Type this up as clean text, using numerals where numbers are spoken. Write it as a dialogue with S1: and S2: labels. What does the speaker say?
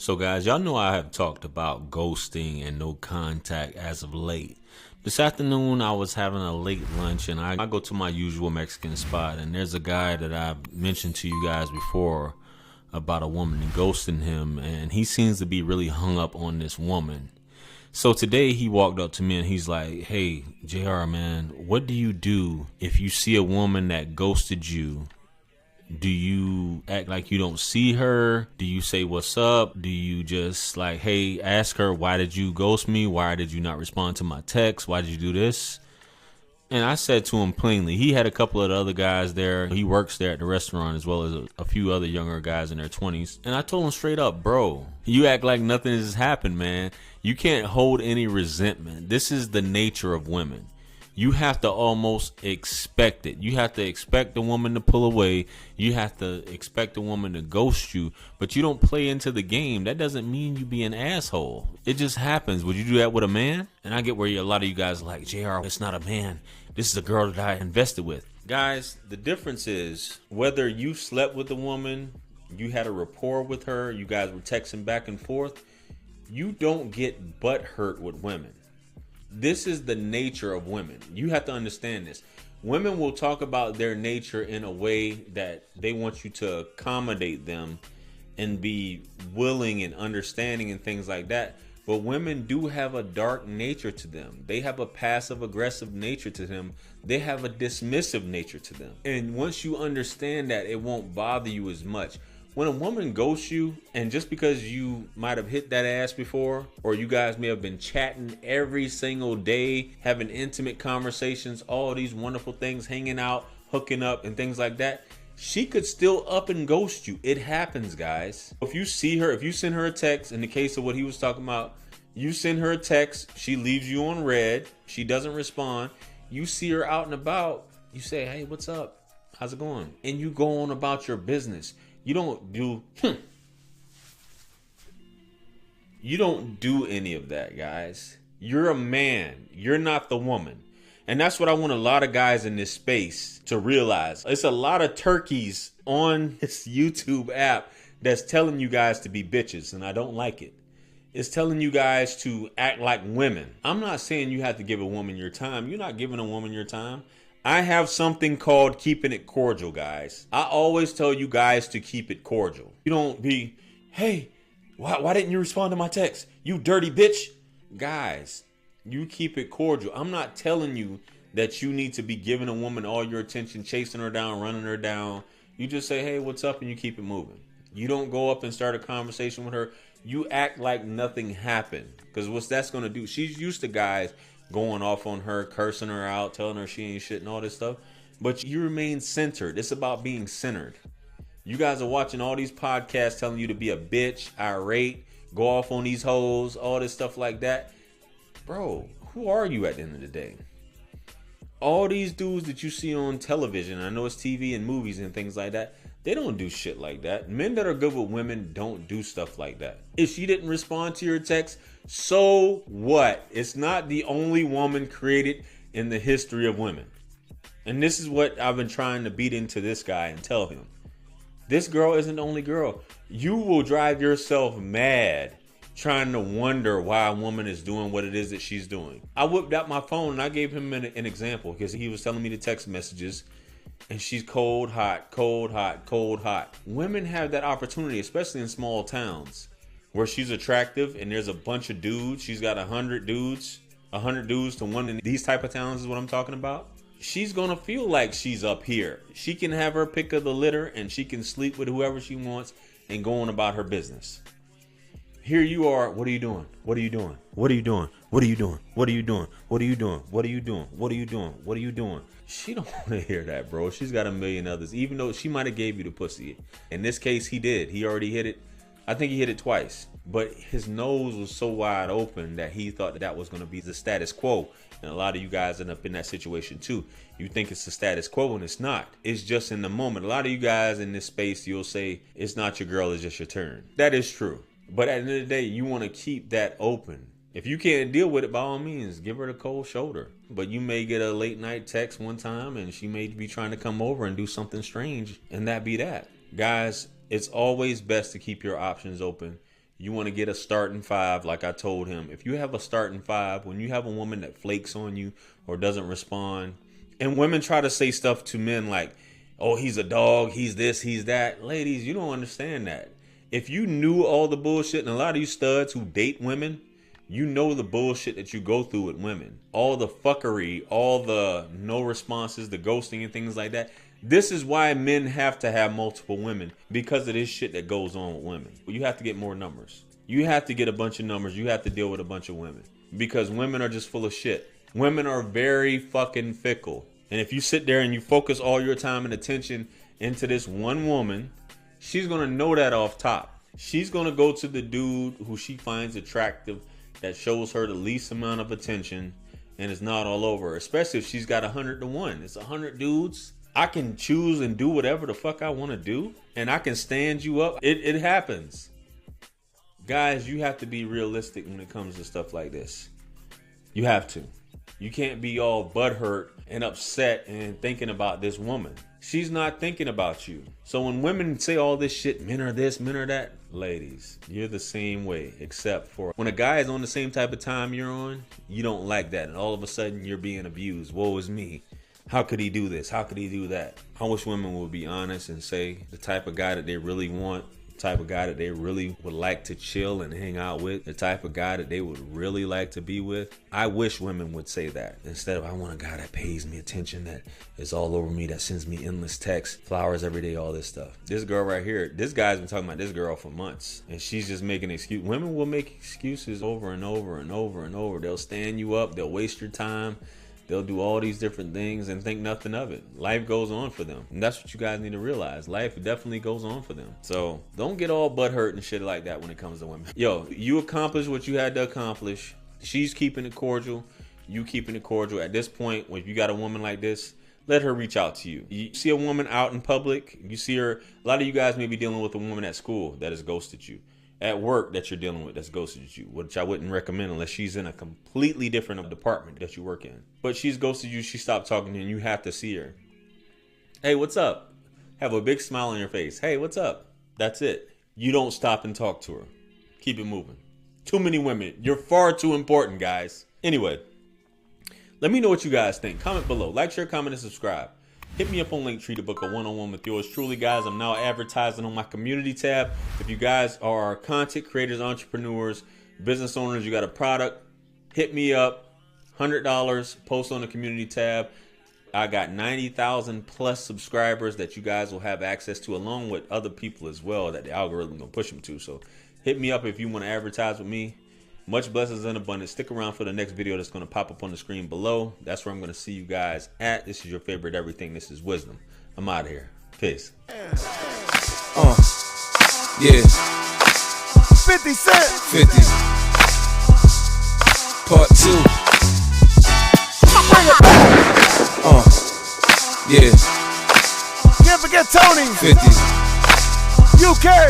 S1: So guys, y'all know I have talked about ghosting and no contact as of late. This afternoon I was having a late lunch and I go to my usual Mexican spot, and there's a guy that I've mentioned to you guys before about a woman and ghosting him, and he seems to be really hung up on this woman. So today he walked up to me and he's like, "Hey, JR, man, what do you do if you see a woman that ghosted you? Do you act like you don't see her? Do you say what's up? Do you just like, hey, ask her, why did you ghost me? Why did you not respond to my text? Why did you do this?" And I said to him plainly, he had a couple of the other guys there. He works there at the restaurant as well as a few other younger guys in their 20s. And I told him straight up, bro, you act like nothing has happened, man. You can't hold any resentment. This is the nature of women. You have to almost expect it. You have to expect the woman to pull away. You have to expect the woman to ghost you, but you don't play into the game. That doesn't mean you be an asshole. It just happens. Would you do that with a man? And I get where a lot of you guys are like, JR, it's not a man. This is a girl that I invested with. Guys, the difference is whether you slept with the woman, you had a rapport with her, you guys were texting back and forth, you don't get butt hurt with women. This is the nature of women. You have to understand this. Women will talk about their nature in a way that they want you to accommodate them and be willing and understanding and things like that. But women do have a dark nature to them. They have a passive aggressive nature to them. They have a dismissive nature to them. And once you understand that, it won't bother you as much. When a woman ghosts you, and just because you might have hit that ass before, or you guys may have been chatting every single day, having intimate conversations, all these wonderful things, hanging out, hooking up, and things like that, she could still up and ghost you. It happens, guys. If you see her, if you send her a text, in the case of what he was talking about, you send her a text, she leaves you on red, she doesn't respond, you see her out and about, you say, hey, what's up? How's it going? And you go on about your business. You don't do any of that, guys. You're a man. You're not the woman. And that's what I want a lot of guys in this space to realize. It's a lot of turkeys on this YouTube app that's telling you guys to be bitches, and I don't like it. It's telling you guys to act like women. I'm not saying you have to give a woman your time. You're not giving a woman your time. I have something called keeping it cordial, guys. I always tell you guys to keep it cordial. You don't be, hey, why didn't you respond to my text? You dirty bitch. Guys, you keep it cordial. I'm not telling you that you need to be giving a woman all your attention, chasing her down, running her down. You just say, hey, what's up? And you keep it moving. You don't go up and start a conversation with her. You act like nothing happened. Because what's that's going to do? She's used to guys going off on her, cursing her out, telling her she ain't shit and all this stuff. But you remain centered. It's about being centered. You guys are watching all these podcasts telling you to be a bitch, irate, go off on these hoes, all this stuff like that. Bro, who are you at the end of the day? All these dudes that you see on television, I know it's TV and movies and things like that, they don't do shit like that. Men that are good with women don't do stuff like that. If she didn't respond to your text, so what? It's not the only woman created in the history of women. And this is what I've been trying to beat into this guy and tell him. This girl isn't the only girl. You will drive yourself mad trying to wonder why a woman is doing what it is that she's doing. I whipped out my phone and I gave him an example because he was telling me the text messages. And she's cold, hot, cold, hot, cold, hot. Women have that opportunity, especially in small towns where she's attractive and there's a bunch of dudes. She's got 100 dudes to one in these type of towns is what I'm talking about. She's going to feel like she's up here. She can have her pick of the litter and she can sleep with whoever she wants and go on about her business. Here you are. What are you doing? What are you doing? What are you doing? What are you doing? What are you doing? What are you doing? What are you doing? What are you doing? What are you doing? She don't want to hear that, bro. She's got a million others, even though she might have gave you the pussy. In this case, he did. He already hit it. I think he hit it twice. But his nose was so wide open that he thought that was going to be the status quo. And a lot of you guys end up in that situation too. You think it's the status quo and it's not. It's just in the moment. A lot of you guys in this space, you'll say, it's not your girl, it's just your turn. That is true. But at the end of the day, you want to keep that open. If you can't deal with it, by all means, give her the cold shoulder. But you may get a late night text one time and she may be trying to come over and do something strange, and that be that. Guys, it's always best to keep your options open. You want to get a starting 5, like I told him. If you have a starting 5, when you have a woman that flakes on you or doesn't respond, and women try to say stuff to men like, oh, he's a dog, he's this, he's that. Ladies, you don't understand that. If you knew all the bullshit, and a lot of you studs who date women, you know the bullshit that you go through with women. All the fuckery, all the no responses, the ghosting and things like that. This is why men have to have multiple women, because of this shit that goes on with women. You have to get more numbers. You have to get a bunch of numbers. You have to deal with a bunch of women, because women are just full of shit. Women are very fucking fickle. And if you sit there and you focus all your time and attention into this one woman, she's going to know that off top. She's going to go to the dude who she finds attractive, that shows her the least amount of attention and is not all over her, especially if she's got 100 to 1. It's 100 dudes. I can choose and do whatever the fuck I want to do, and I can stand you up. It happens. Guys, you have to be realistic when it comes to stuff like this. You have to. You can't be all butthurt and upset and thinking about this woman. She's not thinking about you. So when women say all this shit, men are this, men are that, ladies, you're the same way, except for when a guy is on the same type of time you're on, you don't like that. And all of a sudden you're being abused. Woe is me. How could he do this? How could he do that? I wish women would be honest and say the type of guy that they really want, the type of guy that they really would like to chill and hang out with, the type of guy that they would really like to be with. I wish women would say that instead of, I want a guy that pays me attention, that is all over me, that sends me endless texts, flowers every day, all this stuff. This girl right here, this guy's been talking about this girl for months, and she's just making excuses. Women will make excuses over and over and over and over. They'll stand you up. They'll waste your time. They'll do all these different things and think nothing of it. Life goes on for them. And that's what you guys need to realize. Life definitely goes on for them. So don't get all butthurt and shit like that when it comes to women. Yo, you accomplished what you had to accomplish. She's keeping it cordial. You keeping it cordial. At this point, when you got a woman like this, let her reach out to you. You see a woman out in public, you see her, a lot of you guys may be dealing with a woman at school that has ghosted you. At work that you're dealing with that's ghosted you, which I wouldn't recommend unless she's in a completely different department that you work in. But she's ghosted you, she stopped talking to you, and you have to see her. Hey, what's up? Have a big smile on your face. Hey, what's up? That's it. You don't stop and talk to her. Keep it moving. Too many women. You're far too important, guys. Anyway, let me know what you guys think. Comment below. Like, share, comment, and subscribe. Hit me up on Linktree to book a one-on-one with yours truly, guys. I'm now advertising on my community tab. If you guys are content creators, entrepreneurs, business owners, you got a product, hit me up. $100, post on the community tab. I got 90,000 plus subscribers that you guys will have access to, along with other people as well that the algorithm will push them to. So hit me up if you want to advertise with me. Much blessings and abundance. Stick around for the next video that's going to pop up on the screen below. That's where I'm going to see you guys at. This is your favorite everything. This is Wisdom. I'm out of here. Peace.
S2: Yeah.
S3: 50 Cent.
S2: 50. Part 2.
S3: Bring it back.
S2: Yeah.
S3: Can't forget Tony.
S2: 50.
S3: UK.